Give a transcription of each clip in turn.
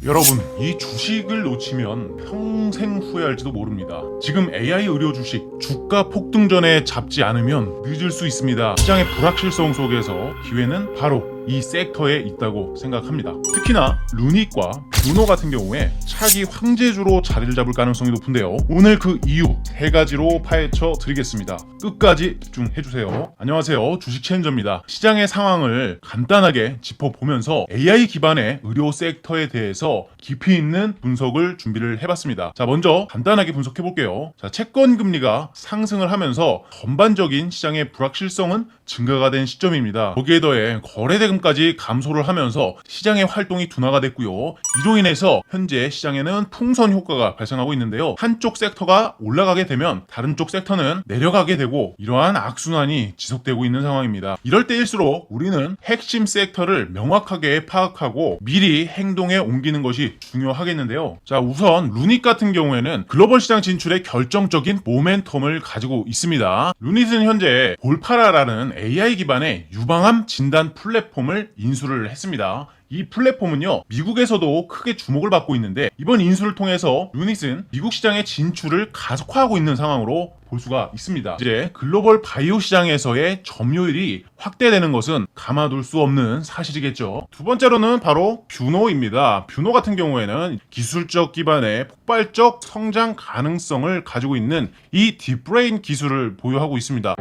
여러분, 이 주식을 놓치면 평생 후회할지도 모릅니다. 지금 AI 의료 주식 주가 폭등전에 잡지 않으면 늦을 수 있습니다. 시장의 불확실성 속에서 기회는 바로 이 섹터에 있다고 생각합니다. 특히나 루닉과 뷰노 같은 경우에 차기 황제주로 자리를 잡을 가능성이 높은데요. 오늘 그 이유 세 가지로 파헤쳐 드리겠습니다. 끝까지 집중해주세요. 안녕하세요, 주식 챌린저입니다. 시장의 상황을 간단하게 짚어보면서 AI 기반의 의료 섹터에 대해서 깊이 있는 분석을 준비를 해봤습니다. 자, 먼저 간단하게 분석해볼게요. 자, 채권 금리가 상승을 하면서 전반적인 시장의 불확실성은 증가가 된 시점입니다. 거기에 더해 거래대금까지 감소를 하면서 시장의 활동이 둔화가 됐고요. 이로 인해서 현재 시장에는 풍선 효과가 발생하고 있는데요. 한쪽 섹터가 올라가게 되면 다른 쪽 섹터는 내려가게 되고 이러한 악순환이 지속되고 있는 상황입니다. 이럴 때일수록 우리는 핵심 섹터를 명확하게 파악하고 미리 행동에 옮기는 것이 중요하겠는데요. 자, 우선 루닛 같은 경우에는 글로벌 시장 진출에 결정적인 모멘텀을 가지고 있습니다. 루닛은 현재 볼파라라는 AI 기반의 유방암 진단 플랫폼을 인수를 했습니다. 이 플랫폼은요, 미국에서도 크게 주목을 받고 있는데 이번 인수를 통해서 루닛은 미국 시장의 진출을 가속화하고 있는 상황으로 볼 수가 있습니다. 이제 글로벌 바이오 시장에서의 점유율이 확대되는 것은 가마둘 수 없는 사실이겠죠. 두 번째로는 바로 뷰노입니다. 뷰노 같은 경우에는 기술적 기반의 폭발적 성장 가능성을 가지고 있는 이 딥브레인 기술을 보유하고 있습니다.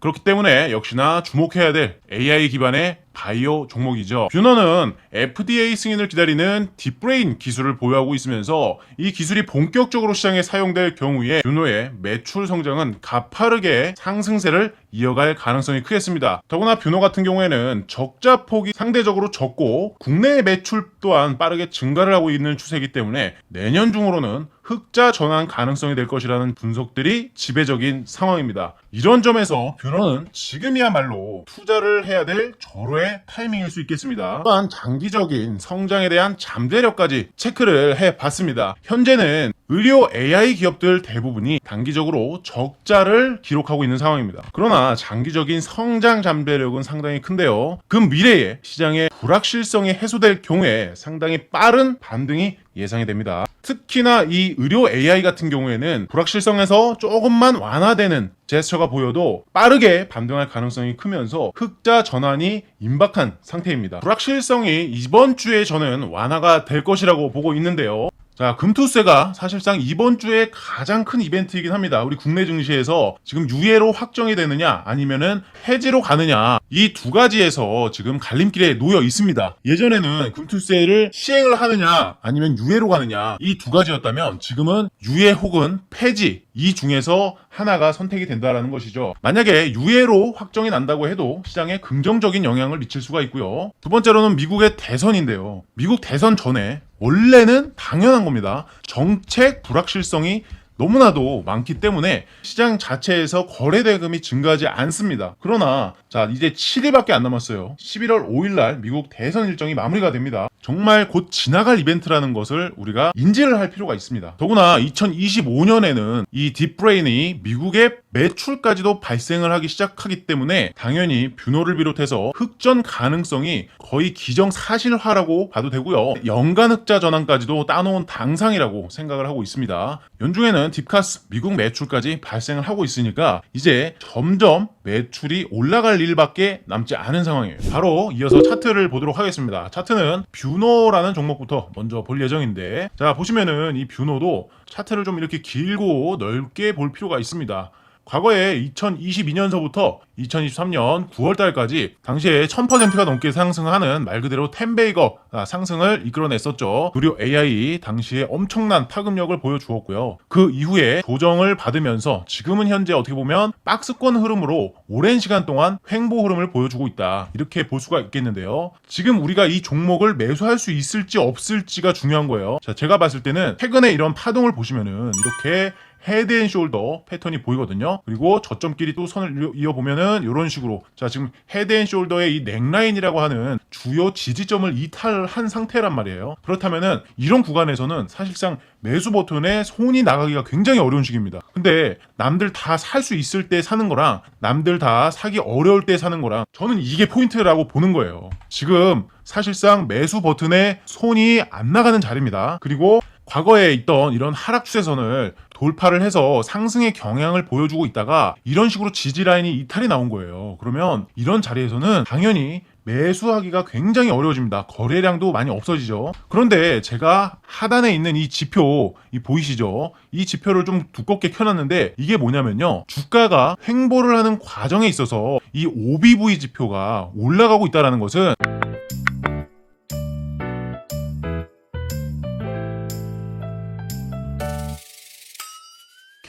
그렇기 때문에 역시나 주목해야 될 AI 기반의 바이오 종목이죠. 뷰노는 FDA 승인을 기다리는 딥브레인 기술을 보유하고 있으면서 이 기술이 본격적으로 시장에 사용될 경우에 뷰노의 매출 성장은 가파르게 상승세를 이어갈 가능성이 크겠습니다. 더구나 뷰노 같은 경우에는 적자 폭이 상대적으로 적고 국내 매출 또한 빠르게 증가를 하고 있는 추세이기 때문에 내년 중으로는 흑자 전환 가능성이 될 것이라는 분석들이 지배적인 상황입니다. 이런 점에서 뷰노는 지금이야말로 투자를 해야 될 절호의 타이밍일 수 있겠습니다. 또한 장기적인 성장에 대한 잠재력까지 체크를 해봤습니다. 현재는 의료 AI 기업들 대부분이 단기적으로 적자를 기록하고 있는 상황입니다. 그러나 장기적인 성장 잠재력은 상당히 큰데요. 그 미래에 시장의 불확실성이 해소될 경우에 상당히 빠른 반등이 예상이 됩니다. 특히나 이 의료 AI 같은 경우에는 불확실성에서 조금만 완화되는 제스처가 보여도 빠르게 반등할 가능성이 크면서 흑자 전환이 임박한 상태입니다. 불확실성이 이번 주에 저는 완화가 될 것이라고 보고 있는데요. 자, 금투세가 사실상 이번 주에 가장 큰 이벤트이긴 합니다. 우리 국내 증시에서 지금 유예로 확정이 되느냐 아니면은 해지로 가느냐, 이 두 가지에서 지금 갈림길에 놓여 있습니다. 예전에는 금투세를 시행을 하느냐 아니면 유예로 가느냐, 이 두 가지였다면 지금은 유예 혹은 폐지, 이 중에서 하나가 선택이 된다라는 것이죠. 만약에 유예로 확정이 난다고 해도 시장에 긍정적인 영향을 미칠 수가 있고요. 두 번째로는 미국의 대선인데요. 미국 대선 전에 원래는 당연한 겁니다. 정책 불확실성이 너무나도 많기 때문에 시장 자체에서 거래대금이 증가하지 않습니다. 그러나 자, 이제 7일밖에 안 남았어요. 11월 5일날 미국 대선 일정이 마무리가 됩니다. 정말 곧 지나갈 이벤트라는 것을 우리가 인지를 할 필요가 있습니다. 더구나 2025년에는 이 딥브레인이 미국의 매출까지도 발생을 하기 시작하기 때문에 당연히 뷰노를 비롯해서 흑전 가능성이 거의 기정사실화라고 봐도 되고요. 연간 흑자 전환까지도 따놓은 당상이라고 생각을 하고 있습니다. 연중에는 딥카스 미국 매출까지 발생을 하고 있으니까 이제 점점 매출이 올라갈 일밖에 남지 않은 상황이에요. 바로 이어서 차트를 보도록 하겠습니다. 차트는 뷰노라는 종목부터 먼저 볼 예정인데, 자, 보시면은 이 뷰노도 차트를 좀 이렇게 길고 넓게 볼 필요가 있습니다. 과거에 2022년서부터 2023년 9월달까지 당시에 1000%가 넘게 상승하는 말 그대로 10베이거 상승을 이끌어냈었죠. 의료 AI 당시에 엄청난 파급력을 보여주었고요. 그 이후에 조정을 받으면서 지금은 현재 어떻게 보면 박스권 흐름으로 오랜 시간 동안 횡보 흐름을 보여주고 있다, 이렇게 볼 수가 있겠는데요. 지금 우리가 이 종목을 매수할 수 있을지 없을지가 중요한 거예요. 자, 제가 봤을 때는 최근에 이런 파동을 보시면은 이렇게 헤드앤숄더 패턴이 보이거든요. 그리고 저점끼리 또 선을 이어보면은 이런 식으로, 자 지금 헤드앤숄더의 이 넥라인이라고 하는 주요 지지점을 이탈한 상태란 말이에요. 그렇다면은 이런 구간에서는 사실상 매수 버튼에 손이 나가기가 굉장히 어려운 시기입니다. 근데 남들 다 살 수 있을 때 사는 거랑 남들 다 사기 어려울 때 사는 거랑 저는 이게 포인트라고 보는 거예요. 지금 사실상 매수 버튼에 손이 안 나가는 자리입니다. 그리고 과거에 있던 이런 하락 추세선을 돌파를 해서 상승의 경향을 보여주고 있다가 이런 식으로 지지 라인이 이탈이 나온 거예요. 그러면 이런 자리에서는 당연히 매수하기가 굉장히 어려워집니다. 거래량도 많이 없어지죠. 그런데 제가 하단에 있는 이 지표, 이 보이시죠? 이 지표를 좀 두껍게 켜놨는데 이게 뭐냐면요, 주가가 횡보를 하는 과정에 있어서 이 OBV 지표가 올라가고 있다는 것은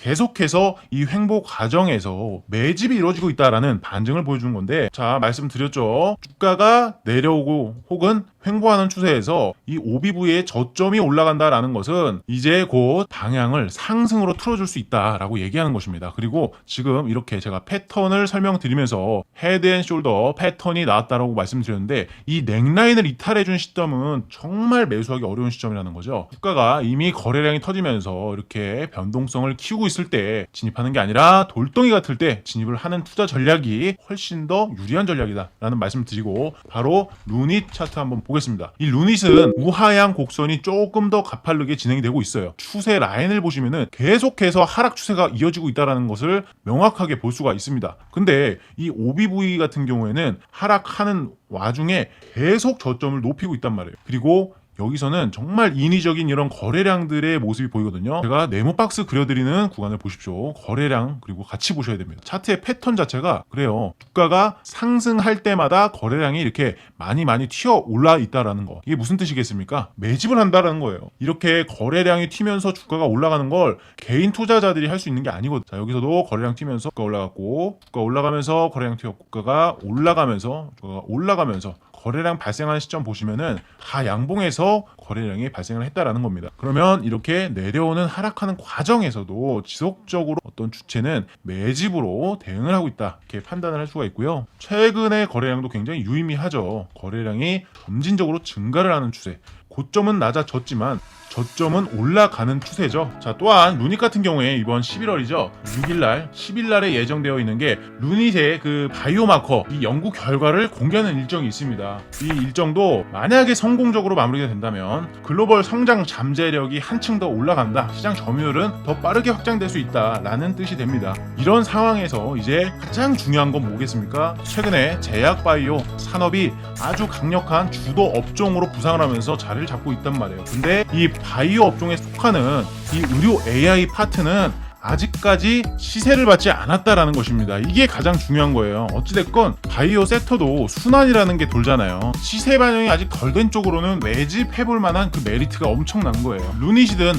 계속해서 이 횡보 과정에서 매집이 이루어지고 있다라는 반증을 보여주는 건데, 자 말씀드렸죠. 주가가 내려오고 혹은 횡보하는 추세에서 이 OBV의 저점이 올라간다라는 것은 이제 곧 방향을 상승으로 틀어줄 수 있다라고 얘기하는 것입니다. 그리고 지금 이렇게 제가 패턴을 설명드리면서 헤드앤숄더 패턴이 나왔다라고 말씀드렸는데, 이 넥라인을 이탈해준 시점은 정말 매수하기 어려운 시점이라는 거죠. 주가가 이미 거래량이 터지면서 이렇게 변동성을 키우고 있을 때 진입하는 게 아니라 돌덩이 같을 때 진입을 하는 투자 전략이 훨씬 더 유리한 전략이다라는 말씀을 드리고, 바로 루닛 차트 한번 보겠습니다. 이 루닛은 우하향 곡선이 조금 더 가파르게 진행이 되고 있어요. 추세 라인을 보시면은 계속해서 하락 추세가 이어지고 있다는 것을 명확하게 볼 수가 있습니다. 근데 이 OBV 같은 경우에는 하락하는 와중에 계속 저점을 높이고 있단 말이에요. 그리고 여기서는 정말 인위적인 이런 거래량들의 모습이 보이거든요. 제가 네모박스 그려드리는 구간을 보십시오. 거래량 그리고 같이 보셔야 됩니다. 차트의 패턴 자체가 그래요. 주가가 상승할 때마다 거래량이 이렇게 많이 튀어 올라 있다라는 거. 이게 무슨 뜻이겠습니까? 매집을 한다라는 거예요. 이렇게 거래량이 튀면서 주가가 올라가는 걸 개인 투자자들이 할 수 있는 게 아니거든요. 자, 여기서도 거래량 튀면서 주가 올라갔고, 주가 올라가면서 거래량 튀었고, 주가가 올라가면서 거래량 발생하는 시점 보시면은 다 양봉에서 거래량이 발생을 했다라는 겁니다. 그러면 이렇게 내려오는 하락하는 과정에서도 지속적으로 어떤 주체는 매집으로 대응을 하고 있다, 이렇게 판단을 할 수가 있고요. 최근의 거래량도 굉장히 유의미하죠. 거래량이 점진적으로 증가를 하는 추세. 고점은 낮아졌지만 저점은 올라가는 추세죠. 자, 또한 루닛 같은 경우에 이번 11월이죠. 6일날, 10일날에 예정되어 있는 게 루닛의 그 바이오 마커 이 연구 결과를 공개하는 일정이 있습니다. 이 일정도 만약에 성공적으로 마무리가 된다면 글로벌 성장 잠재력이 한층 더 올라간다, 시장 점유율은 더 빠르게 확장될 수 있다라는 뜻이 됩니다. 이런 상황에서 이제 가장 중요한 건 뭐겠습니까? 최근에 제약 바이오 산업이 아주 강력한 주도 업종으로 부상을 하면서 자리를 잡고 있단 말이에요. 근데 이 바이오 업종에 속하는 이 의료 AI 파트는 아직까지 시세를 받지 않았다라는 것입니다. 이게 가장 중요한 거예요. 어찌됐건 바이오 섹터도 순환이라는 게 돌잖아요. 시세 반영이 아직 덜 된 쪽으로는 매집해볼 만한 그 메리트가 엄청난 거예요. 루닛이든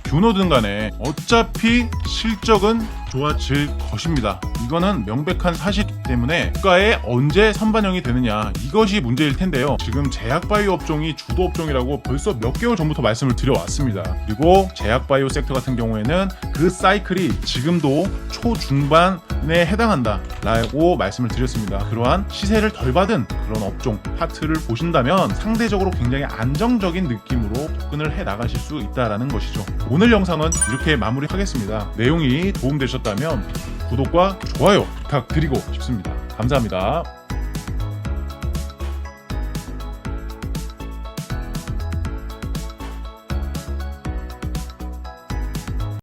뷰노든 간에 어차피 실적은 좋아질 것입니다. 이거는 명백한 사실이기 때문에 주가에 언제 선반영이 되느냐, 이것이 문제일 텐데요. 지금 제약바이오 업종이 주도 업종이라고 벌써 몇 개월 전부터 말씀을 드려왔습니다. 그리고 제약바이오 섹터 같은 경우에는 그 사이클이 지금도 초중반에 해당한다 라고 말씀을 드렸습니다. 그러한 시세를 덜 받은 그런 업종 파트를 보신다면 상대적으로 굉장히 안정적인 느낌으로 접근을 해 나가실 수 있다는 것이죠. 오늘 영상은 이렇게 마무리하겠습니다. 내용이 도움되셨다면 구독과 좋아요 부탁드리고 싶습니다. 감사합니다.